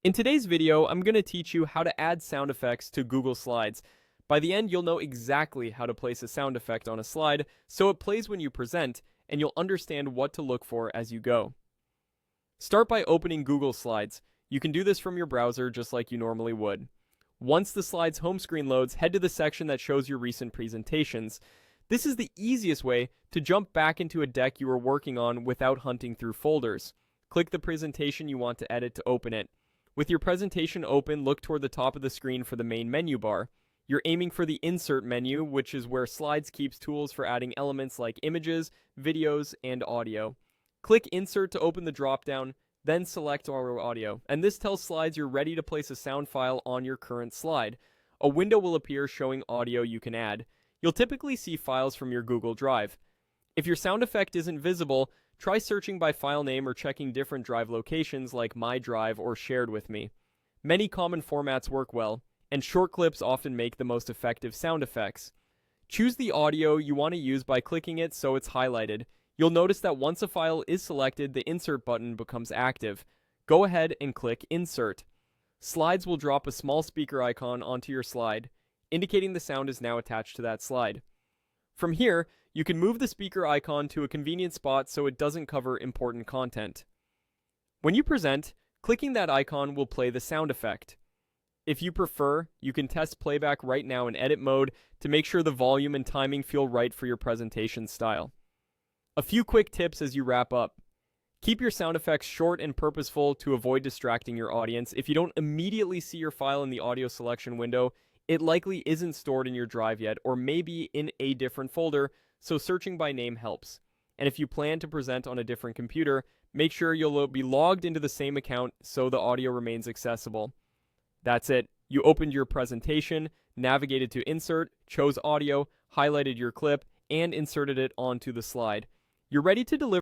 In today's video, I'm going to teach you how to add sound effects to Google Slides. By the end, you'll know exactly how to place a sound effect on a slide so it plays when you present, and you'll understand what to look for as you go. Start by opening Google Slides. You can do this from your browser just like you normally would. Once the slide's home screen loads, head to the section that shows your recent presentations. This is the easiest way to jump back into a deck you were working on without hunting through folders. Click the presentation you want to edit to open it. With your presentation open, look toward the top of the screen for the main menu bar. You're aiming for the Insert menu, which is where Slides keeps tools for adding elements like images, videos, and audio. Click Insert to open the dropdown, then select Audio, and this tells Slides you're ready to place a sound file on your current slide. A window will appear showing audio you can add. You'll typically see files from your Google Drive. If your sound effect isn't visible, try searching by file name or checking different drive locations like My Drive or Shared with Me. Many common formats work well, and short clips often make the most effective sound effects. Choose the audio you want to use by clicking it so it's highlighted. You'll notice that once a file is selected, the Insert button becomes active. Go ahead and click Insert. Slides will drop a small speaker icon onto your slide, indicating the sound is now attached to that slide. From here, you can move the speaker icon to a convenient spot so it doesn't cover important content. When you present, clicking that icon will play the sound effect. If you prefer, you can test playback right now in edit mode to make sure the volume and timing feel right for your presentation style. A few quick tips as you wrap up. Keep your sound effects short and purposeful to avoid distracting your audience. If you don't immediately see your file in the audio selection window, it likely isn't stored in your drive yet, or maybe in a different folder, so searching by name helps. And if you plan to present on a different computer, make sure you'll be logged into the same account so the audio remains accessible. That's it. You opened your presentation, navigated to Insert, chose Audio, highlighted your clip, and inserted it onto the slide. You're ready to deliver